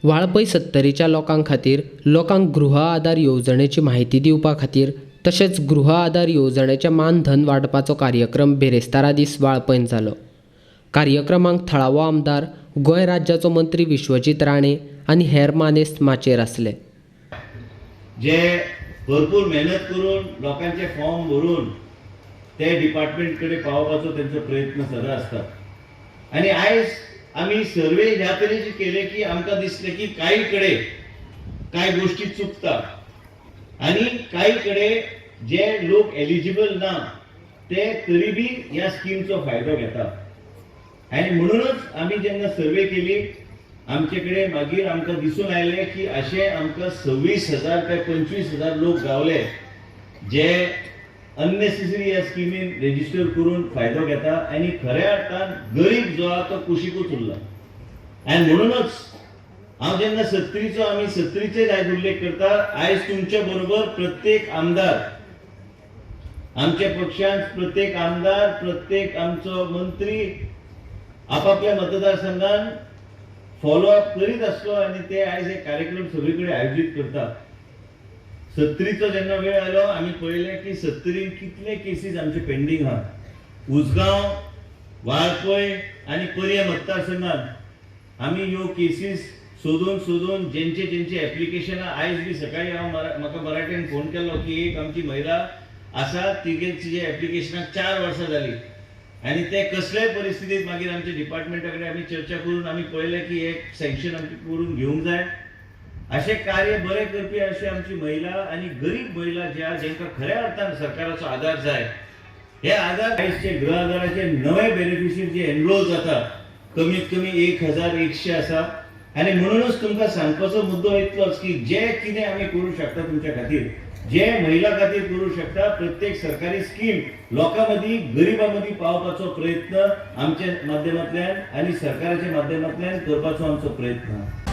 वाळपय 70च्या लोकां खातीर लोकांक गृह आधार येवजणेची माहिती दिवपा खातीर तशेंच गृह आधार येवजणेचें मानधन वांटपाचो कार्यक्रम बेरेस्तारा दीस वाळपयन जालो। कार्यक्रमाक थळावो आमदार, गोंय राज्याचो मंत्री विश्वजीत राणे आनी हेर मानेस्त माचयेर आसले। जे भरपूर मेहनत करून लोकांचे फॉर्म भरून ते डिपार्टमेंट कडेन पावपाचो त्यांचो प्रयत्न सदां आसता। आनी आयज आमी सर्वे ह्या तरेचे केले की आमकां दिसले की काही कडेन कांय गोष्टी चुकता आनी काही कडेन जे लोक एलिजिबल ना ते तरी बी ह्या स्कीमचो फायदो घेता। आनी म्हणूनच आमी जेन्ना सर्वे केली आमचे कडेन मागीर आमकां दिसून आयले की अशे आमकां 26,000 काय 25,000 लोक गावले जे अननेसेसरी ह्या स्किमीन रेजिस्टर करून फायदो घेता आनी खऱ्या अर्थान गरीब जो आहा तो कुशीकूच उरला। आनी म्हणूनच हांव जेन्ना 70चो आमी 70चेच आयज उल्लेख करता, आयज तुमच्या बरोबर प्रत्येक आमदार, आमच्या पक्षांत प्रत्येक आमदार, प्रत्येक आमचो मंत्री आपापल्या मतदारसंघान फॉलोअप करीत आसलो आनी ते आयज एक कार्यक्रम सगळे कडेन आयोजीत करता। 70चो जेन्ना वेळ आयलो आमी पळयलें की 70न कितले केसीस आमचे पेंडींग आहा। उसगांव, वाळपय आनी पर्ये मतदारसंघात आमी ह्यो केसीस सोदून जेंचे एप्लिकेशनां आयज बी सकाळी म्हाका मराठीन फोन केलो की एक आमची महिला आसा तिचे एप्लिकेशनाक 4 वर्सां जाली आनी ते कसलेय परिस्थितीत मागीर आमच्या डिपार्टमेंटा कडेन आमी चर्चा करून आमी पळयलें की एक सँक्शन आमची करून घेवंक जाय। असे कार्य बरे करपी अशी आमची महिला आणि गरीब महिला ज्या जेंका खऱ्या अर्थान सरकाराचो आधार जाय, हे आधार आयजचे गृह आधाराचे नवे बेनिफिशियरी जे एनरोल जाता कमीत कमी 1,100 आसा। आणि म्हणूनच तुमकां सांगपाचो मुद्दो इतलोच की जे कितें आमी करूं शकता तुमच्या खातीर, जे महिला खातीर करूं शकता, प्रत्येक सरकारी स्कीम लोकां मदीं गरिबां मदीं पावपाचो प्रयत्न आमच्या माध्यमांतल्यान आनी सरकाराच्या माध्यमांतल्यान करपाचो आमचो प्रयत्न।